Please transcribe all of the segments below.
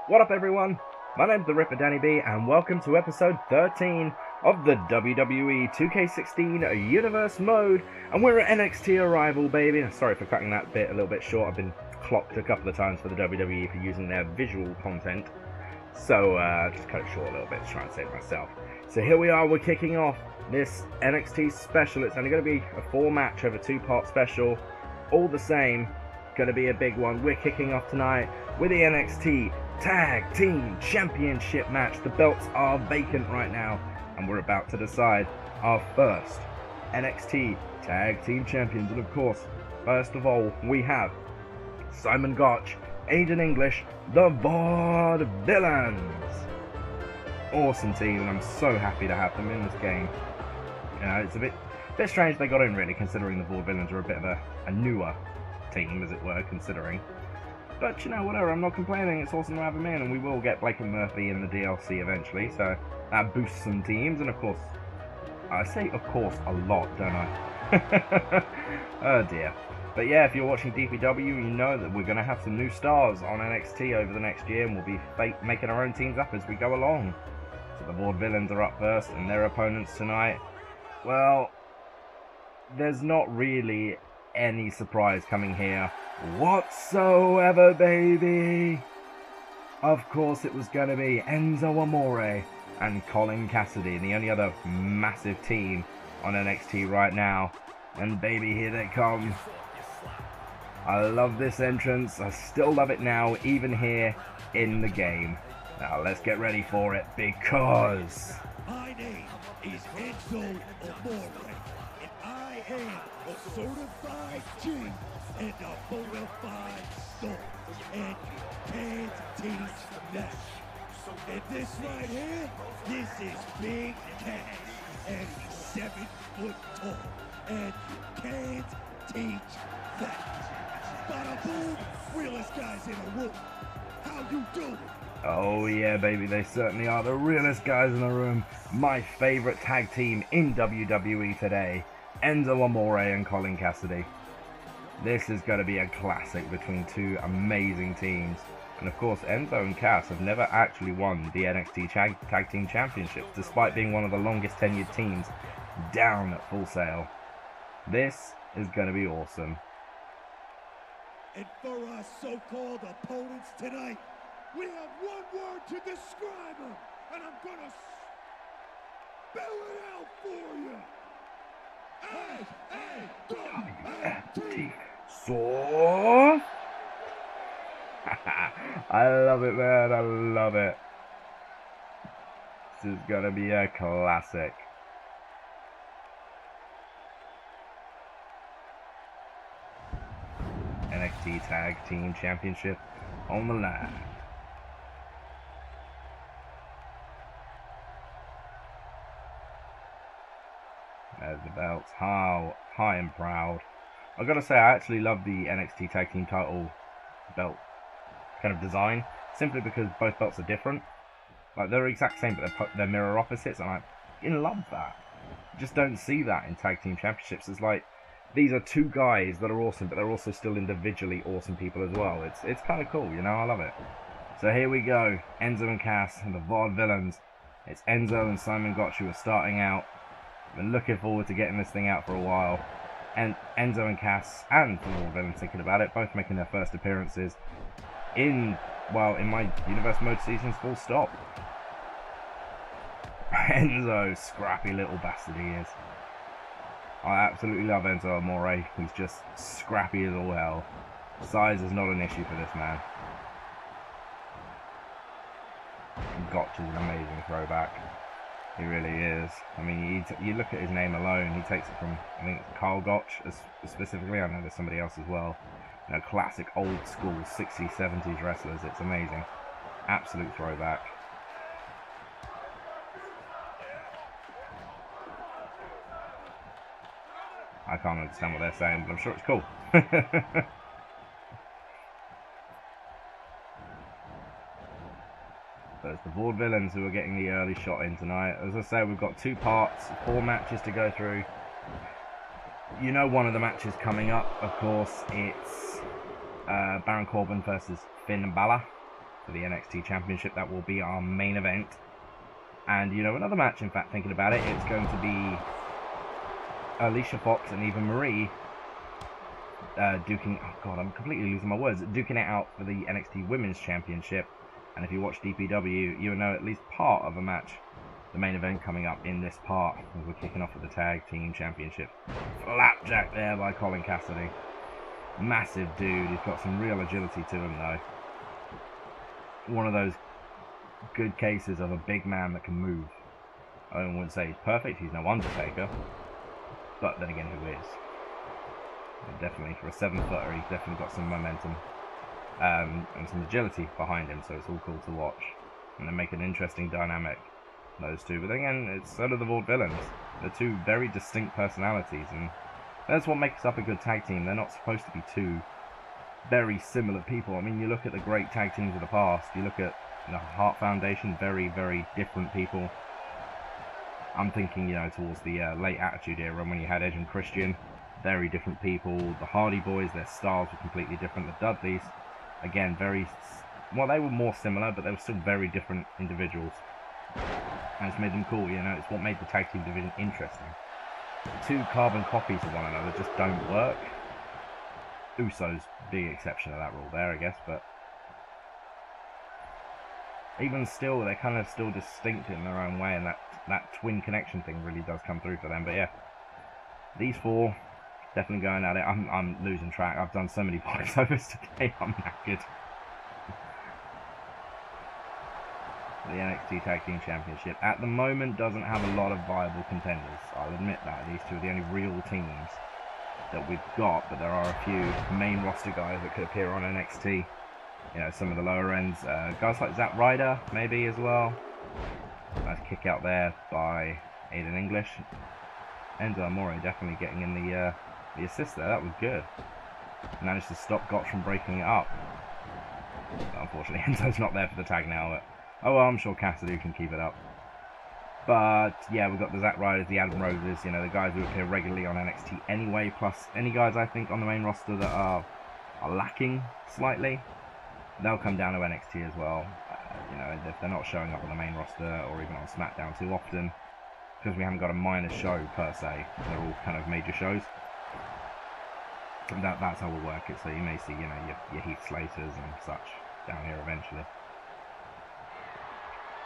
What up, everyone? My name's the Ripper Danny B, and welcome to episode 13 of the WWE 2K16 Universe Mode, and we're at NXT ArRival, baby. Sorry for cutting that bit a little bit short. I've been clocked a couple of times for the WWE for using their visual content, so just cut it short a little bit to try and save myself. So here we are, we're kicking off this NXT special. It's only going to be a 4-match over 2-part special, all the same. Going to be a big one. We're kicking off tonight with the NXT Tag Team Championship match. The belts are vacant right now, and we're about to decide our first NXT Tag Team Champions. And of course, first of all, we have Simon Gotch, Aiden English, the Vaudevillains. Awesome team, and I'm so happy to have them in this game. You know, it's a bit strange they got in, really, considering the Vaudevillains are a bit of a newer team, as it were, considering. But, you know, whatever, I'm not complaining. It's awesome to have them in, and we will get Blake and Murphy in the DLC eventually, so that boosts some teams. And of course, I say of course a lot, don't I? Oh dear. But yeah, if you're watching DPW, you know that we're going to have some new stars on NXT over the next year, and we'll be making our own teams up as we go along. So the Vaudevillains are up first, and their opponents tonight, well, there's not really any surprise coming here whatsoever, baby. Of course it was going to be Enzo Amore and Colin Cassidy, the only other massive team on NXT right now. And baby, here they come. I love this entrance. I still love it now, even here in the game. Now let's get ready for it, because my name is Enzo Amore, and I am a certified G and a bona fide soul, and you can't teach that. And this right here, this is Big Cass, and he's 7 foot tall, and you can't teach that. Bada boom, realest guys in the room. How you doing? oh yeah, baby, they certainly are the realest guys in the room. My favorite tag team in WWE today, Enzo Amore and Colin Cassidy. This is going to be a classic between two amazing teams. And of course, Enzo and Cass have never actually won the NXT Tag Team Championships, despite being one of the longest tenured teams down at Full Sail. This is going to be awesome. And for our so-called opponents tonight, we have one word to describe them, and I'm gonna spell it out for you. A-A-W-T. So I love it, man. I love it. This is gonna be a classic. NXT Tag Team Championship on the line. There's the belts, high and proud. I've got to say, I actually love the NXT Tag Team title belt kind of design, simply because both belts are different. Like, they're exact same, but they're mirror opposites, and I love that. You just don't see that in Tag Team Championships. It's like, these are two guys that are awesome, but they're also still individually awesome people as well. It's kind of cool, you know, I love it. So here we go, Enzo and Cass and the Vaudevillains. It's Enzo and Simon Gotch who are starting out. I've been looking forward to getting this thing out for a while. And Enzo and Cass and the Vaudevillains, thinking about it, both making their first appearances in my Universe Mode seasons, full stop. Enzo, scrappy little bastard he is. I absolutely love Enzo Amore. He's just scrappy as all hell. Size is not an issue for this man. Gotch is an amazing throwback. He really is. I mean, you look at his name alone, he takes it from, I think it's Carl Gotch specifically. I know there's somebody else as well. You know, classic old school 60s, 70s wrestlers. It's amazing. Absolute throwback. I can't understand what they're saying, but I'm sure it's cool. So it's the Vaudevillains who are getting the early shot in tonight. As I say, we've got 2 parts, 4 matches to go through. You know, one of the matches coming up, of course, it's Baron Corbin versus Finn Balor. for the NXT Championship. That will be our main event. And, you know, another match, in fact, thinking about it, it's going to be Alicia Fox and Eva Marie duking... Oh, God, I'm completely losing my words. Duking it out for the NXT Women's Championship. And if you watch DPW, you'll know at least part of a match. The main event coming up in this part, as we're kicking off with the Tag Team Championship. Flapjack there by Colin Cassidy. Massive dude. He's got some real agility to him, though. One of those good cases of a big man that can move. I wouldn't say he's perfect. He's no Undertaker. But then again, who is? And definitely, for a 7-footer, he's definitely got some momentum. And some agility behind him, so it's all cool to watch. And they make an interesting dynamic, those two. But then again, it's so do the Vaudevillains. They're two very distinct personalities, and that's what makes up a good tag team. They're not supposed to be two very similar people. I mean, you look at the great tag teams of the past, you look at the Hart Foundation, very, very different people. I'm thinking, you know, towards the late Attitude Era, when you had Edge and Christian, very different people. The Hardy Boys, their styles were completely different. The Dudleys, again, very... Well, they were more similar, but they were still very different individuals. And it's made them cool, you know, it's what made the tag team division interesting. Two carbon copies of one another just don't work. Usos, big exception to that rule there, I guess, but... Even still, they're kind of still distinct in their own way, and that twin connection thing really does come through for them. But yeah, these four, definitely going at it. I'm losing track. I've done so many voiceovers today, I'm knackered. The NXT Tag Team Championship at the moment doesn't have a lot of viable contenders. I'll admit that. These two are the only real teams that we've got, but there are a few main roster guys that could appear on NXT. You know, some of the lower ends, guys like Zack Ryder, maybe, as well. Nice kick out there by Aiden English. Enzo Amore definitely getting in the assist there. That was good. Managed to stop Gotch from breaking it up. But unfortunately, Enzo's not there for the tag now. But, oh well, I'm sure Cassidy can keep it up. But yeah, we've got the Zack Ryders, the Adam Roses, you know, the guys who appear regularly on NXT anyway. Plus any guys I think on the main roster that are lacking slightly. They'll come down to NXT as well. You know, if they're not showing up on the main roster or even on SmackDown too often, because we haven't got a minor show per se. They're all kind of major shows. That's how we'll work it. So you may see, you know, your Heath Slaters and such down here eventually.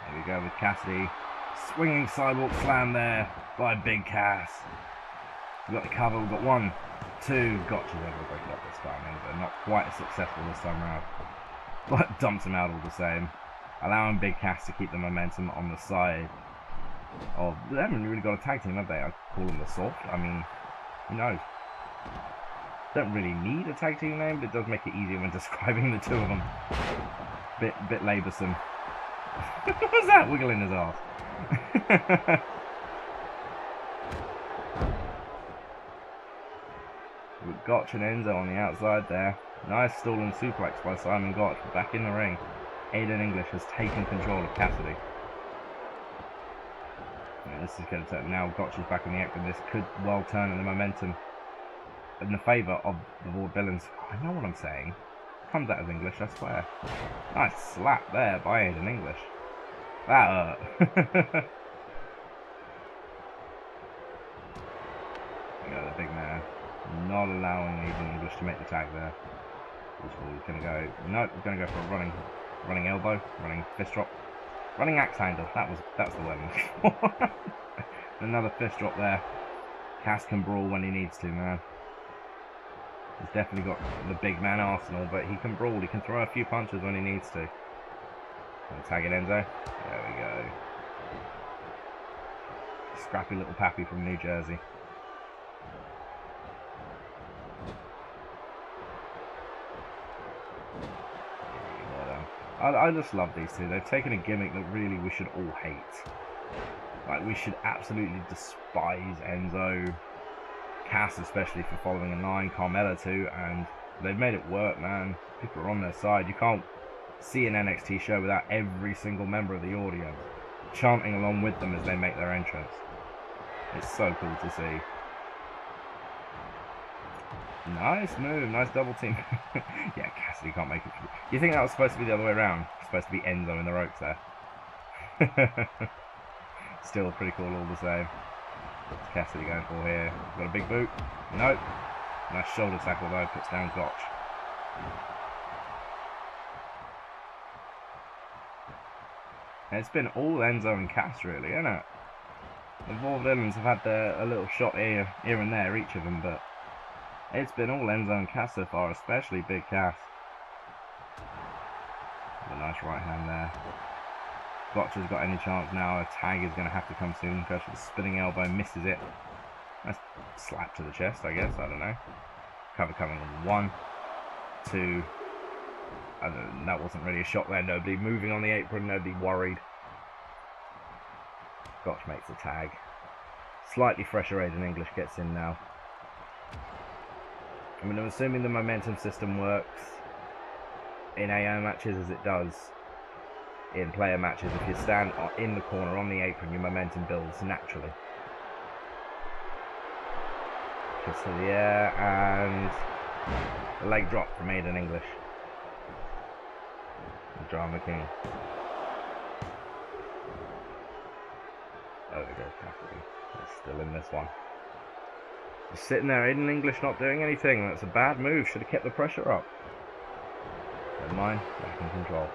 There we go with Cassidy. Swinging sidewalk slam there by Big Cass. We've got the cover. We've got 1, 2. Gotcha. They're going to break it up this time. And not quite as successful this time around. But dumps him out all the same. Allowing Big Cass to keep the momentum on the side of... They haven't really got a tag team, have they? I call them the Soft. I mean, who knows? Don't really need a tag team name, but it does make it easier when describing the two of them. Bit laboursome. What was that? Wiggling his arse. With Gotch and Enzo on the outside there. Nice stolen suplex by Simon Gotch. Back in the ring. Aiden English has taken control of Cassidy. Yeah, this is going to turn. Now Gotch is back in the act, and this could well turn in the momentum in the favour of the Vaudevillains. I know what I'm saying. Comes out as English, I swear. Nice slap there by Aiden English. That hurt. The big man. Not allowing Aiden English to make the tag there. He's going to go. No, he's going to go for a running elbow, running fist drop, running axe handle. That's the word I'm looking for. Another fist drop there. Cass can brawl when he needs to, man. He's definitely got the big man arsenal, but he can brawl. He can throw a few punches when he needs to. And tag it, Enzo. There we go. Scrappy little pappy from New Jersey. I just love these two. They've taken a gimmick that really we should all hate. Like, we should absolutely despise Enzo, Cass especially for following in line, Carmella too, and they've made it work, man. People are on their side. You can't see an NXT show without every single member of the audience chanting along with them as they make their entrance. It's so cool to see. Nice move, nice double team. Yeah, Cassidy can't make it. You think that was supposed to be the other way around? Supposed to be Enzo in the ropes there. Still pretty cool all the same. What's Cassidy going for here? Got a big boot? Nope. Nice shoulder tackle though, puts down Gotch. It's been all Enzo and Cass really, isn't it? The Vaudevillains have had a little shot here and there, each of them, but it's been all Enzo and Cass so far, especially Big Cass. A nice right hand there. Gotch has got any chance now. A tag is going to have to come soon. Goes for the spinning elbow, misses it. Nice slap to the chest, I guess. I don't know. Cover coming on 1, 2. That wasn't really a shot there. Nobody moving on the apron. Nobody worried. Gotch makes a tag. Slightly fresher Aiden English gets in now. I mean, I'm assuming the momentum system works in AO matches as it does in player matches. If you stand in the corner on the apron, your momentum builds naturally. Just to the air, and the leg drop from Aiden English. The Drama King. Oh, there goes Cassidy. He's still in this one. Just sitting there, Aiden English not doing anything. That's a bad move. Should have kept the pressure up. Never mind. Back in control.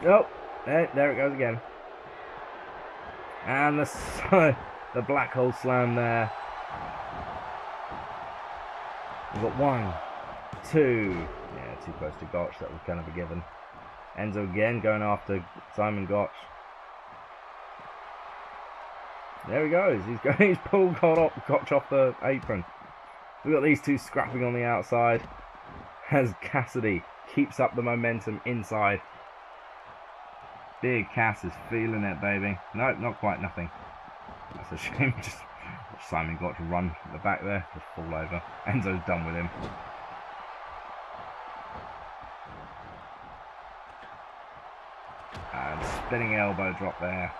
Oh, there it goes again. And the black hole slam there. We've got 1, 2. Yeah, too close to Gotch. That was kind of a given. Enzo again going after Simon Gotch. There he goes. He's pulled Gotch off the apron. We've got these two scrapping on the outside as Cassidy keeps up the momentum inside. Big Cass is feeling it, baby. Nope, not quite, nothing. That's a shame. Just watch Simon Gotch run at the back there, just fall over. Enzo's done with him. And spinning elbow drop there.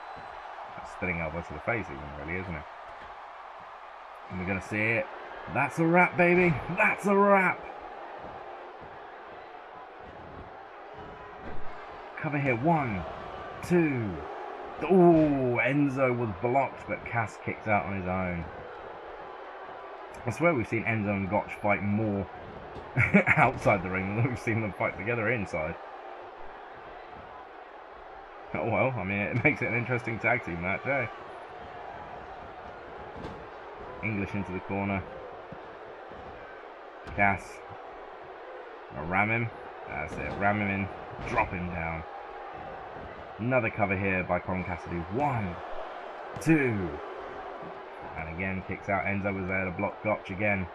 That's spinning elbow to the face even, really, isn't it? And we're going to see it. That's a wrap, baby. That's a wrap. Cover here. 1, 2. Oh, Enzo was blocked, but Cass kicked out on his own. I swear we've seen Enzo and Gotch fight more outside the ring than we've seen them fight together inside. Oh well, I mean, it makes it an interesting tag team match, eh? English into the corner. Cass. Ram him. That's it. Ram him in. Drop him down. Another cover here by Colin Cassidy. 1, 2. And again, kicks out. Enzo was there to block Gotch again.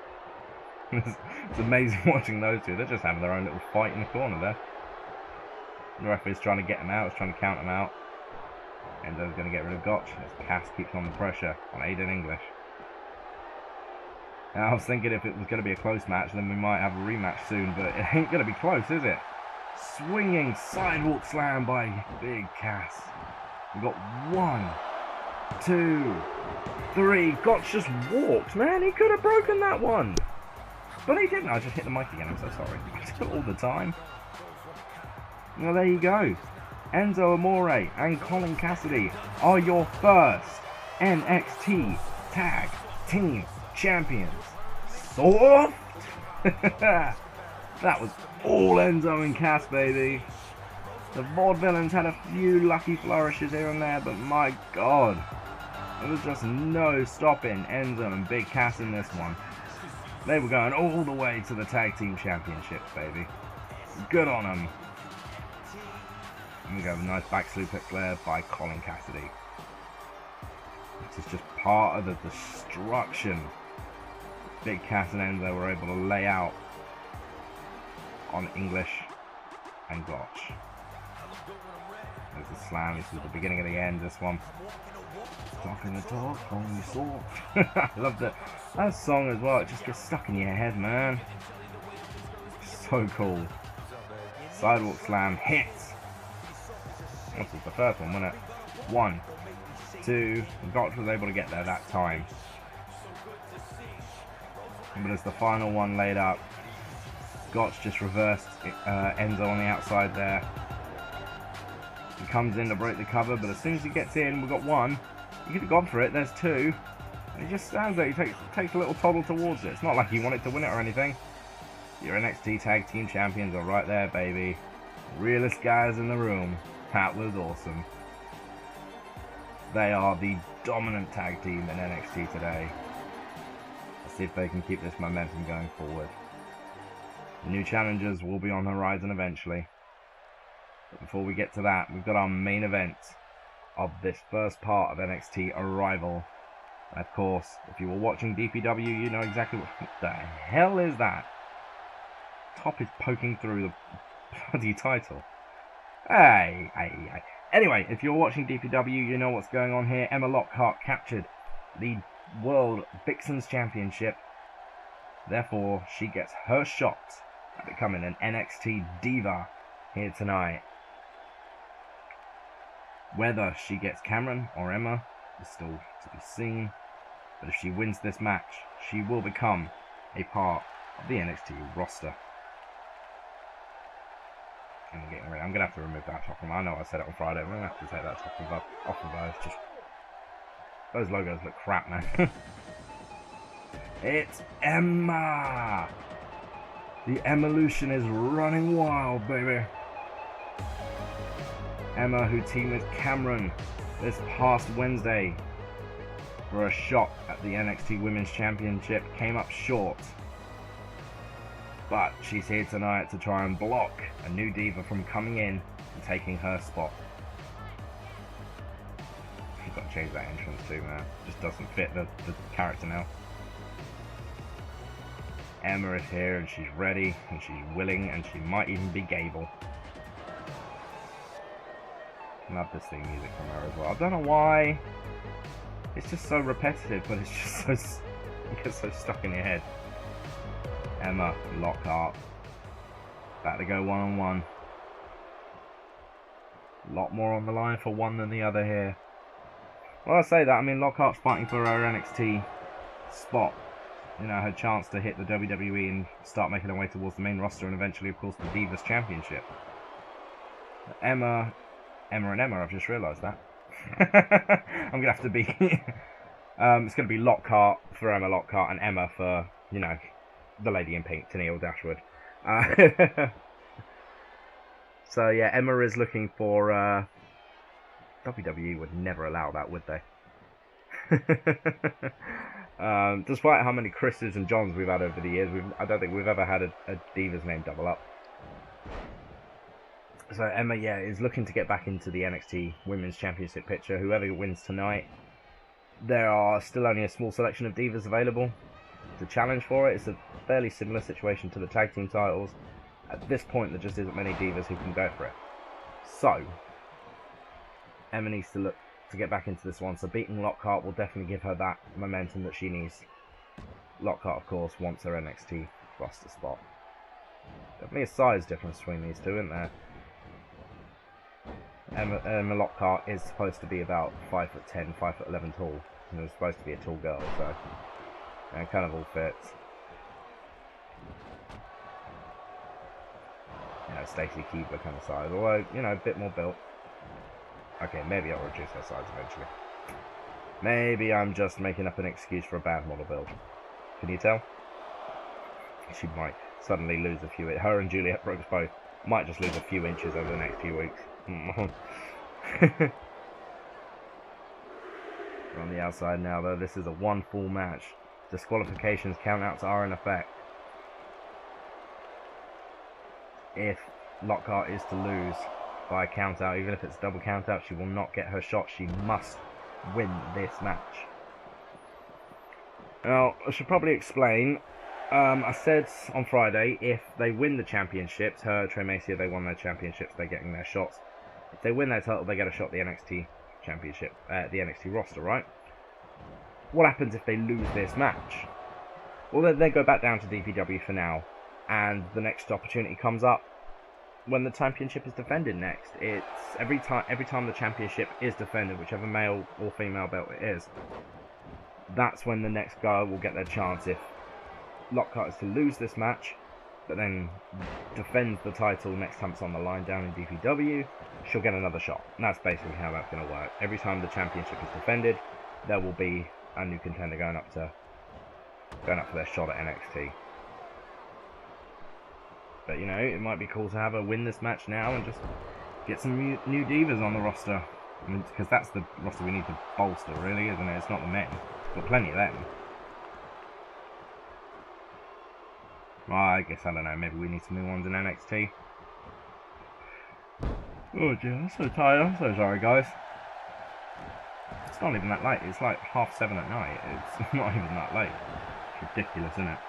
It's amazing watching those two. They're just having their own little fight in the corner there. The referee's trying to get him out. He's trying to count him out. Enzo's going to get rid of Gotch as Cass keeps on the pressure on Aiden English. Now, I was thinking if it was going to be a close match, then we might have a rematch soon, but it ain't going to be close, is it? Swinging sidewalk slam by Big Cass. We've got 1, 2, 3. Gotch just walked, man. He could have broken that one. But he didn't. I just hit the mic again. I'm so sorry. I do it all the time. Well, there you go. Enzo Amore and Colin Cassidy are your first NXT Tag Team Champions. Soft! That was all Enzo and Cass, baby. The Vaudevillains had a few lucky flourishes here and there, but my God, there was just no stopping Enzo and Big Cass in this one. They were going all the way to the Tag Team Championships, baby. Good on them. And we go a nice back suplex there by Colin Cassidy. This is just part of the destruction Big Cass and Enzo were able to lay out on English and Gotch. There's the slam. This is the beginning of the end, this one. Talking the talk, calling the soft. I love that song as well. It just gets stuck in your head, man. So cool. Sidewalk slam hits. This was the first one, wasn't it? 1, 2. Gotch was able to get there that time. But as the final one laid up, Gotch just reversed Enzo on the outside there. He comes in to break the cover, but as soon as he gets in, we've got one. He could have gone for it, there's two. And he just stands there, he takes a little toddle towards it. It's not like he wanted to win it or anything. Your NXT Tag Team Champions are right there, baby. Realest guys in the room. That was awesome. They are the dominant tag team in NXT today. Let's see if they can keep this momentum going forward. New challengers will be on the horizon eventually. But before we get to that, we've got our main event of this first part of NXT ArRival. And of course, if you were watching DPW, you know exactly what the hell is that. Top is poking through the bloody title. Hey. Anyway, if you're watching DPW, you know what's going on here. Emma Lockhart captured the World Vixens Championship. Therefore, she gets her shot at becoming an NXT Diva here tonight. Whether she gets Cameron or Emma is still to be seen. But if she wins this match, she will become a part of the NXT roster. I'm getting ready. I'm going to have to remove that top from. I know I said it on Friday. I'm going to have to take that top from off of those. Just those logos look crap, man. It's Emma. The Evolution is running wild, baby. Emma, who teamed with Cameron this past Wednesday for a shot at the NXT Women's Championship, came up short. But she's here tonight to try and block a new diva from coming in and taking her spot. You've got to change that entrance too, man. It just doesn't fit the character now. Emma is here and she's ready and she's willing and she might even be Gable. Love this theme music from her as well. I don't know why. It's just so repetitive, but it's just so, it gets so stuck in your head. Emma Lockhart, about to go one-on-one. A lot more on the line for one than the other here. Well, I say that, I mean Lockhart's fighting for her NXT spot. You know, her chance to hit the WWE and start making her way towards the main roster and eventually, of course, the Divas Championship. Emma, I've just realised that. I'm going to have to be... it's going to be Lockhart for Emma Lockhart and Emma for, you know, the lady in pink, Tenille Dashwood. So yeah, Emma is looking for... WWE would never allow that, would they? Despite how many Chris's and Johns we've had over the years, I don't think we've ever had a Divas name double up. So Emma, yeah, is looking to get back into the NXT Women's Championship picture. Whoever wins tonight, there are still only a small selection of Divas available to challenge for it. It's a fairly similar situation to the tag team titles. At this point, there just isn't many Divas who can go for it. So Emma needs to look to get back into this one, so beating Lockhart will definitely give her that momentum that she needs. Lockhart, of course, wants her NXT roster spot. Definitely a size difference between these two, isn't there? Emma Lockhart is supposed to be about 5'10", 5'11" tall. And is supposed to be a tall girl, so it kind of all fits. You know, Stacey Keebler kind of size, although, you know, a bit more built. Okay, maybe I'll reduce her size eventually. Maybe I'm just making up an excuse for a bad model build. Can you tell? She might suddenly lose a few... Her and Juliet Brooks both might just lose a few inches over the next few weeks. On the outside now, though, this is a one full match. Disqualifications, countouts are in effect. If Lockhart is to lose by a count out, even if it's a double count out, she will not get her shot. She must win this match. Now, I should probably explain. I said on Friday, if they win the championships, her, Trey Macia, they won their championships, they're getting their shots. If they win their title, they get a shot at the NXT championship, the NXT roster, right? What happens if they lose this match? Well, they go back down to DPW for now, and the next opportunity comes up when the championship is defended next. It's every time the championship is defended, whichever male or female belt it is, that's when the next guy will get their chance if Lockhart is to lose this match, but then defends the title next time it's on the line down in DPW, she'll get another shot. And that's basically how that's going to work. Every time the championship is defended, there will be a new contender going up for their shot at NXT. But you know, it might be cool to have her win this match now and just get some new divas on the roster. I mean, because that's the roster we need to bolster, really, isn't it? It's not the men. We've got plenty of them. Well, I guess, I don't know, maybe we need some new ones in NXT. Oh dear, I'm so tired. I'm so sorry, guys. It's not even that late. It's like 7:30 at night. It's not even that late. It's ridiculous, isn't it?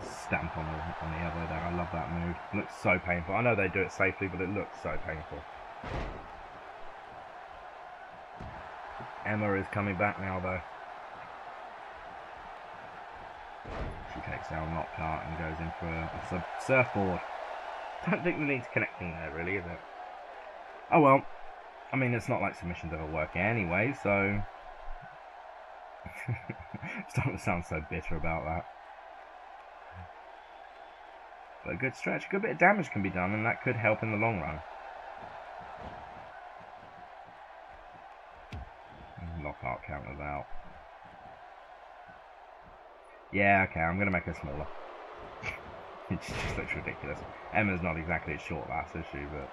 Stamp on the elbow there. I love that move. It looks so painful. I know they do it safely, but it looks so painful. Emma is coming back now, though. She takes down Lockhart and goes in for a surfboard. Don't think the need's connecting there, really, is it? Oh well. I mean, it's not like submissions ever work anyway, so... I'm starting to sound so bitter about that. But a good stretch, a good bit of damage can be done, and that could help in the long run. Lockhart counters out. Yeah, okay, I'm going to make her smaller. It just looks ridiculous. Emma's not exactly a short lass, is she? But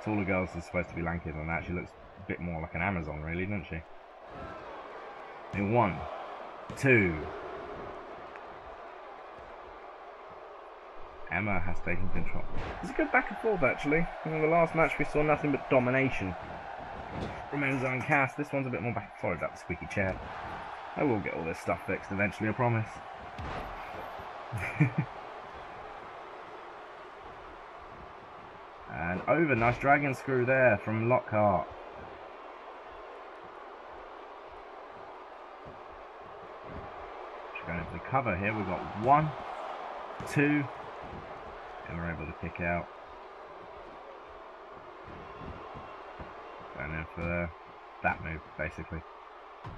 taller girls are supposed to be lankier than that. She looks a bit more like an Amazon, really, doesn't she? In 1, 2. Emma has taken control. It's a good back and forth, actually. In the last match, we saw nothing but domination from Enzo and Cass. This one's a bit more back. Sorry about the squeaky chair. I will get all this stuff fixed eventually, I promise. And over, nice dragon screw there from Lockhart. She's going for the cover here. We've got 1, 2, and we're able to kick out. Going in for that move, basically.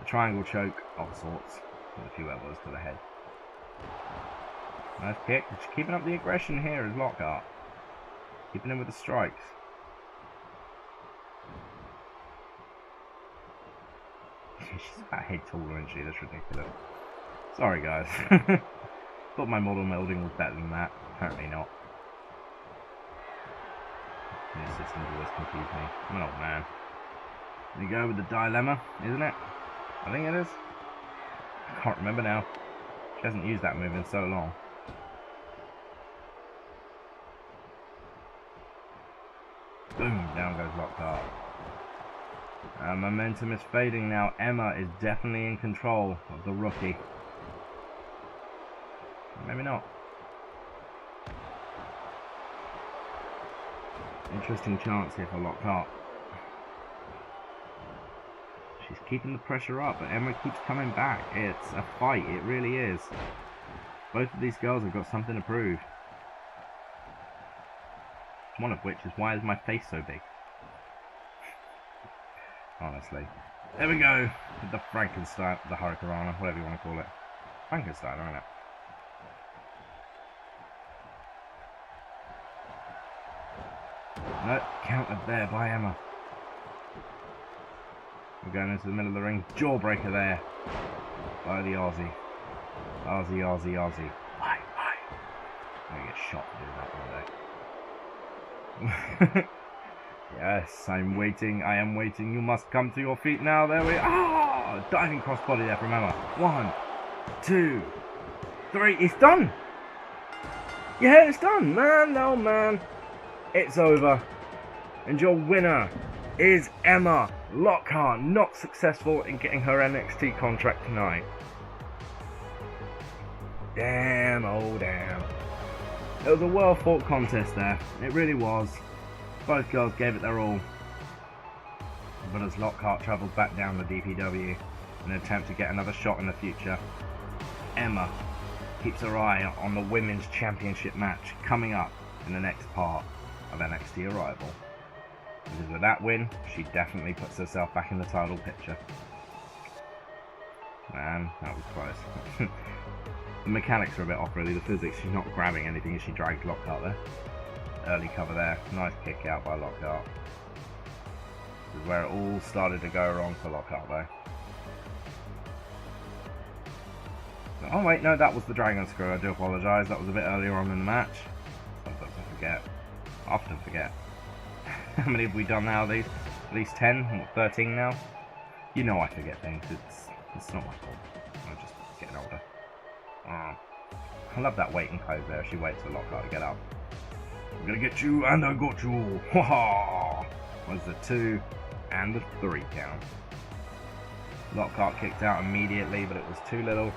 A triangle choke of sorts, with a few elbows to the head. Nice kick. Just keeping up the aggression here is Lockhart. Keeping in with the strikes. She's about a head taller, isn't she? That's ridiculous. Sorry, guys. Thought my model melding was better than that. Apparently not. The systems always confuse me. I'm an old man. There you go with the dilemma, isn't it? I think it is. I can't remember now. She hasn't used that move in so long. Boom, down goes Lockhart. Momentum is fading now. Emma is definitely in control of the rookie. Maybe not. Interesting chance here for Lockhart. She's keeping the pressure up, but Emma keeps coming back. It's a fight, it really is. Both of these girls have got something to prove. One of which is, why is my face so big? Honestly. There we go. With the Frankenstein, the Hurricanrana, whatever you want to call it. Frankenstein, isn't it? No, countered there by Emma. We're going into the middle of the ring. Jawbreaker there by the Aussie. Aussie. Why? I'm going to get shot to do that one day. Yes, I'm waiting. I am waiting. You must come to your feet now. There we are. Ah! Diving crossbody there from Emma. 1, 2, 3. It's done. Yeah, it's done. Man, oh man. It's over. And your winner is Emma Lockhart, not successful in getting her NXT contract tonight. Damn, oh damn. It was a well-fought contest there. It really was. Both girls gave it their all. But as Lockhart travels back down the DPW in an attempt to get another shot in the future, Emma keeps her eye on the Women's Championship match coming up in the next part of NXT ArRival. Because with that win, she definitely puts herself back in the title picture. Man, that was close. The mechanics are a bit off really, the physics. She's not grabbing anything as she drags Lockhart there. Early cover there. Nice kick out by Lockhart. This is where it all started to go wrong for Lockhart though. Oh wait, no, that was the Dragon Screw. I do apologise. That was a bit earlier on in the match. Sometimes I forget. I often forget. How many have we done now? These? At least 10? 13 now? You know I forget things. It's not my fault. I'm just getting older. I love that wait and close there. She waits for Lockhart to get up. I'm gonna get you, and I got you. Ha ha! Was the 2 and the 3 count. Lockhart kicked out immediately, but it was too little,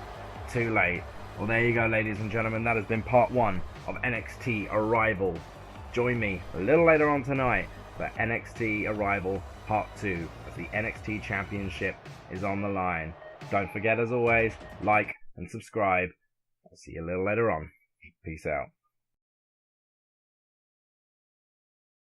too late. Well, there you go, ladies and gentlemen. That has been part 1 of NXT ArRival. Join me a little later on tonight for NXT ArRival part 2, as the NXT Championship is on the line. Don't forget, as always, like and subscribe. I'll see you a little later on. Peace out.